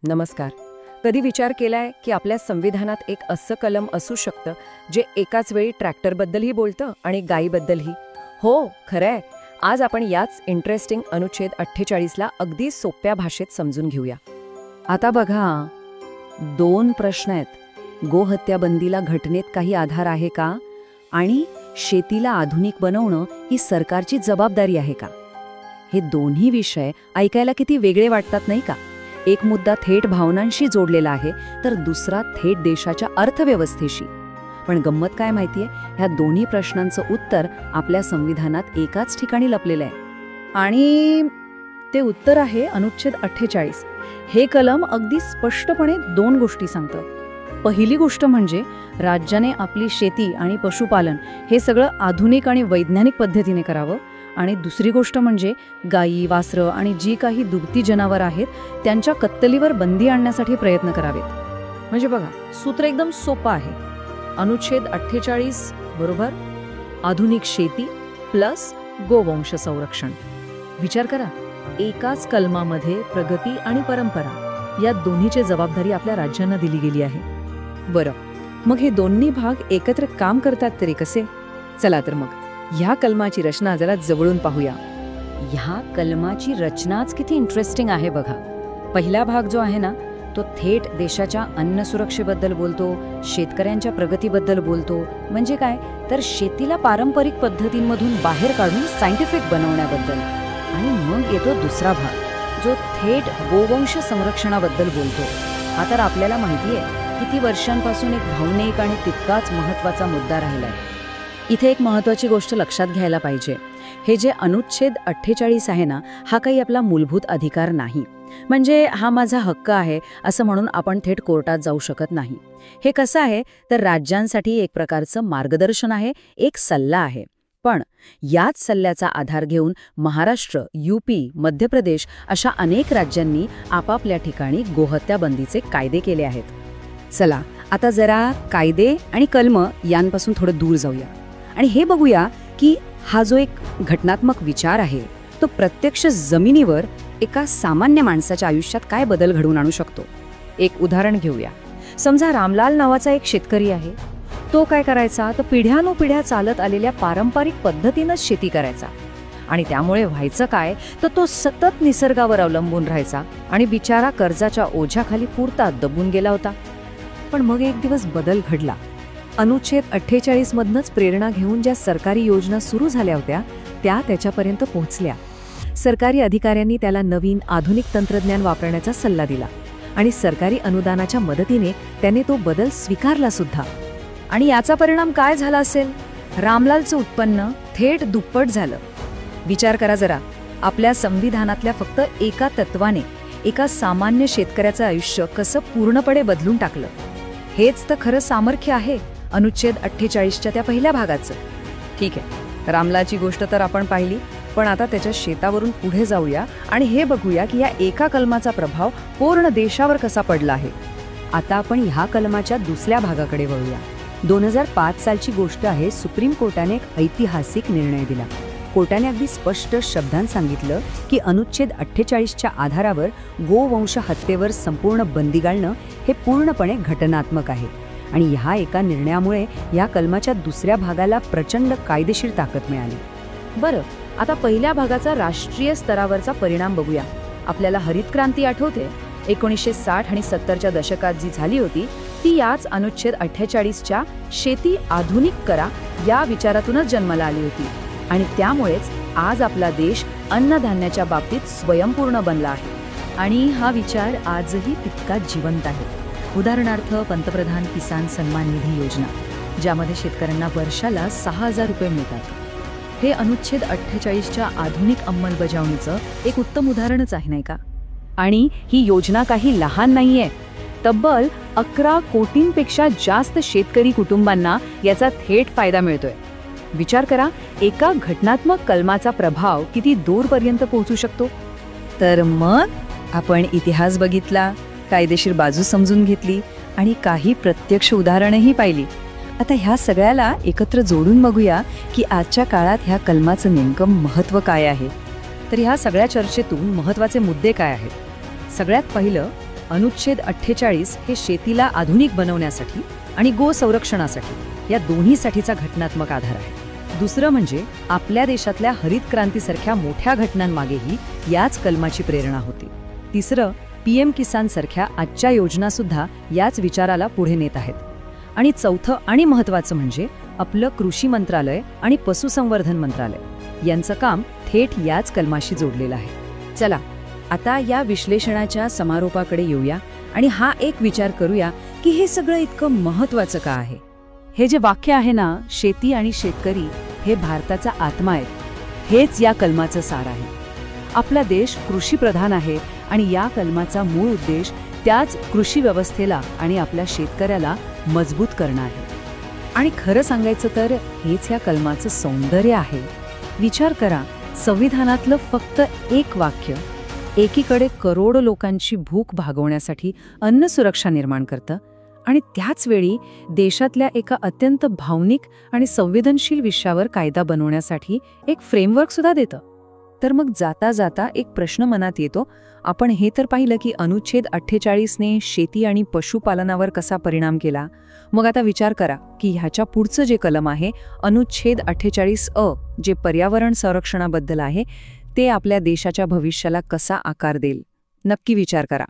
नमस्कार. कधी विचार केलाय की आपल्या संविधानात एक असं कलम असू शकतं जे एकाच वेळी ट्रॅक्टरबद्दलही बोलतं आणि गायीबद्दलही? हो, खरंय. आज आपण याच इंटरेस्टिंग अनुच्छेद 48ला अगदी सोप्या भाषेत समजून घेऊया. आता बघा, दोन प्रश्न आहेत. गोहत्या बंदीला घटनेत काही आधार आहे का? आणि शेतीला आधुनिक बनवणं ही सरकारची जबाबदारी आहे का? हे दोन्ही विषय ऐकायला किती वेगळे वाटतात नाही का? एक मुद्दा थेट भावनांशी जोडलेला आहे, तर दुसरा थेट देशाच्या अर्थव्यवस्थेशी. पण गंमत काय माहितीये, ह्या दोन्ही प्रश्नांचं उत्तर आपल्या संविधानात एकाच ठिकाणी लपलेलं आहे. आणि ते उत्तर आहे अनुच्छेद 48. हे कलम अगदी स्पष्टपणे दोन गोष्टी सांगतं. पहिली गोष्ट म्हणजे राज्याने आपली शेती आणि पशुपालन हे सगळं आधुनिक आणि वैज्ञानिक पद्धतीने करावं. आणि दुसरी गोष्ट म्हणजे गायी, वासरं आणि जी काही दुभती जनावरं आहेत त्यांच्या कत्तलीवर बंदी आणण्यासाठी प्रयत्न करावेत. म्हणजे बघा, सूत्र एकदम सोपं आहे. अनुच्छेद 48 बरोबर आधुनिक शेती प्लस गोवंश संरक्षण. विचार करा, एकाच कलमामध्ये प्रगती आणि परंपरा या दोन्हीची जबाबदारी आपल्या राज्यांना दिली गेली आहे. बरं, मग हे दोन्ही भाग एकत्र काम करतात तरी कसे? चला तर मग ह्या कलमाची रचना जरा जवळून पाहूया. ह्या कलमाची रचनाच किती इंटरेस्टिंग आहे बघा. पहिला भाग जो आहे ना, तो थेट देशाच्या अन्न सुरक्षेबद्दल बोलतो, शेतकऱ्यांच्या प्रगतीबद्दल बोलतो. म्हणजे काय, तर शेतीला पारंपरिक पद्धतींमधून बाहेर काढून सायंटिफिक बनवण्याबद्दल. आणि मग येतो दुसरा भाग जो थेट गोवंश संरक्षणाबद्दल बोलतो. हा तर आपल्याला माहिती आहे किती वर्षांपासून एक भावनिक आणि तितकाच महत्त्वाचा मुद्दा राहिलाय. इथे एक महत्त्वाची गोष्ट लक्षात घ्यायला पाहिजे. हे जे अनुच्छेद 48 आहे ना, हा काही आपला मूलभूत अधिकार नाही. म्हणजे हा माझा हक्क आहे असं म्हणून आपण थेट कोर्टात जाऊ शकत नाही. हे कसं आहे, तर राज्यांसाठी एक प्रकारचं मार्गदर्शन आहे, एक सल्ला आहे. पण याच सल्ल्याचा आधार घेऊन महाराष्ट्र, UP, मध्य प्रदेश अशा अनेक राज्यांनी आपापल्या ठिकाणी गोहत्या बंदीचे कायदे केले आहेत. चला आता जरा कायदे आणि कलम यांपासून थोडं दूर जाऊया आणि हे बघूया की हा जो एक घटनात्मक विचार आहे तो प्रत्यक्ष जमिनीवर एका सामान्य माणसाच्या आयुष्यात काय बदल घडवून आणू शकतो. एक उदाहरण घेऊया. समजा रामलाल नावाचा एक शेतकरी आहे. तो काय करायचा, तर पिढ्यानुपिढ्या चालत आलेल्या पारंपरिक पद्धतीनंच शेती करायचा. आणि त्यामुळे व्हायचं काय, तर तो सतत निसर्गावर अवलंबून राहायचा आणि बिचारा कर्जाच्या ओझ्याखाली पुरता दबून गेला होता. पण मग एक दिवस बदल घडला. अनुच्छेद 48 मधनंच प्रेरणा घेऊन ज्या सरकारी योजना सुरू झाल्या होत्या त्या त्याच्यापर्यंत पोहोचल्या. सरकारी अधिकाऱ्यांनी त्याला नवीन आधुनिक तंत्रज्ञान वापरण्याचा सल्ला दिला आणि सरकारी अनुदानाच्या मदतीने त्याने तो बदल स्वीकारला सुद्धा. आणि याचा परिणाम काय झाला असेल? रामलालचं उत्पन्न थेट दुप्पट झालं. विचार करा जरा, आपल्या संविधानातल्या फक्त एका तत्वाने एका सामान्य शेतकऱ्याचं आयुष्य कसं पूर्णपणे बदलून टाकलं. हेच तर खरं सामर्थ्य आहे अनुच्छेद 48च्या त्या पहिल्या भागाचं. ठीक आहे, रामलालची गोष्ट तर आपण पाहिली, पण आता त्याच्या शेतावरून पुढे जाऊया आणि हे बघूया की या एका कलमाचा प्रभाव पूर्ण देशावर कसा पडला आहे. आता आपण ह्या कलमाच्या दुसऱ्या भागाकडे वळूया. 2005 सालची गोष्ट आहे. सुप्रीम कोर्टाने एक ऐतिहासिक निर्णय दिला. कोर्टाने अगदी स्पष्ट शब्दांत सांगितलं की अनुच्छेद 48च्या आधारावर गोवंश हत्येवर संपूर्ण बंदी घालणं हे पूर्णपणे घटनात्मक आहे. आणि ह्या एका निर्णयामुळे या कलमाच्या दुसऱ्या भागाला प्रचंड कायदेशीर ताकद मिळाली. बरं, आता पहिल्या भागाचा राष्ट्रीय स्तरावरचा परिणाम बघूया. आपल्याला हरित क्रांती आठवते? 1960 आणि 70च्या दशकात जी झाली होती ती याच अनुच्छेद 48च्या शेती आधुनिक करा या विचारातूनच जन्माला आली होती. आणि त्यामुळेच आज आपला देश अन्नधान्याच्या बाबतीत स्वयंपूर्ण बनला आहे. आणि हा विचार आजही तितकाच जिवंत आहे. उदाहरणार्थ पंतप्रधान किसान सन्मान निधी योजना, ज्यामध्ये शेतकऱ्यांना वर्षाला 6,000 रुपये मिळतात. हे अनुच्छेद 48च्या आधुनिक अंमलबजावणीचं एक उत्तम उदाहरणच आहे, नाही का? आणि ही योजना काही लहान नाहीये. तब्बल 11 कोटींपेक्षा जास्त शेतकरी कुटुंबांना याचा थेट फायदा मिळतोय. विचार करा, एका घटनात्मक कलमाचा प्रभाव किती दूरपर्यंत पोहोचू शकतो. तर मग आपण इतिहास बघितला, कायदेशीर बाजू समजून घेतली आणि काही प्रत्यक्ष उदाहरणंही पाहिली. आता ह्या सगळ्याला एकत्र जोडून बघूया की आजच्या काळात ह्या कलमाचं नेमकं महत्त्व काय आहे. तर ह्या सगळ्या चर्चेतून महत्त्वाचे मुद्दे काय आहेत? सगळ्यात पहिलं, अनुच्छेद 48 हे शेतीला आधुनिक बनवण्यासाठी आणि गो संरक्षणासाठी या दोन्हीसाठीचा घटनात्मक आधार आहे. दुसरं म्हणजे आपल्या देशातल्या हरित क्रांतीसारख्या मोठ्या घटनांमागेही याच कलमाची प्रेरणा होती. तिसरं, PM किसान सारख्या आजच्या योजनासुद्धा याच विचाराला पुढे नेत आहेत. आणि चौथं आणि महत्त्वाचं म्हणजे आपलं कृषी मंत्रालय आणि पशुसंवर्धन मंत्रालय यांचं काम थेट याच कलमाशी जोडलेलं आहे. चला आता या विश्लेषणाच्या समारोपाकडे येऊया आणि हा एक विचार करूया की हे सगळं इतकं महत्त्वाचं का आहे. हे जे वाक्य आहे ना, शेती आणि शेतकरी हे भारताचा आत्मा आहे, हेच या कलमाचं सार आहे. आपला देश कृषीप्रधान आहे आणि या कलमाचा मूळ उद्देश त्याच कृषी व्यवस्थेला आणि आपल्या शेतकऱ्याला मजबूत करणं आहे. आणि खरं सांगायचं तर हेच या कलमाचं सौंदर्य आहे. विचार करा, संविधानातलं फक्त एक वाक्य एकीकडे करोडो लोकांची भूक भागवण्यासाठी अन्न सुरक्षा निर्माण करतं आणि त्याच वेळी देशातल्या एका अत्यंत भावनिक आणि संवेदनशील विषयावर कायदा बनवण्यासाठी एक फ्रेमवर्क सुद्धा देतं. तर मग जाता जाता एक प्रश्न मनात येतो. आपण हे तर पाहिलं की अनुच्छेद 48ने शेती आणि पशुपालनावर कसा परिणाम केला. मग आता विचार करा की ह्याच्या पुढचं जे कलम आहे, अनुच्छेद 48A, जे पर्यावरण संरक्षणाबद्दल आहे, ते आपल्या देशाच्या भविष्याला कसा आकार देईल. नक्की विचार करा.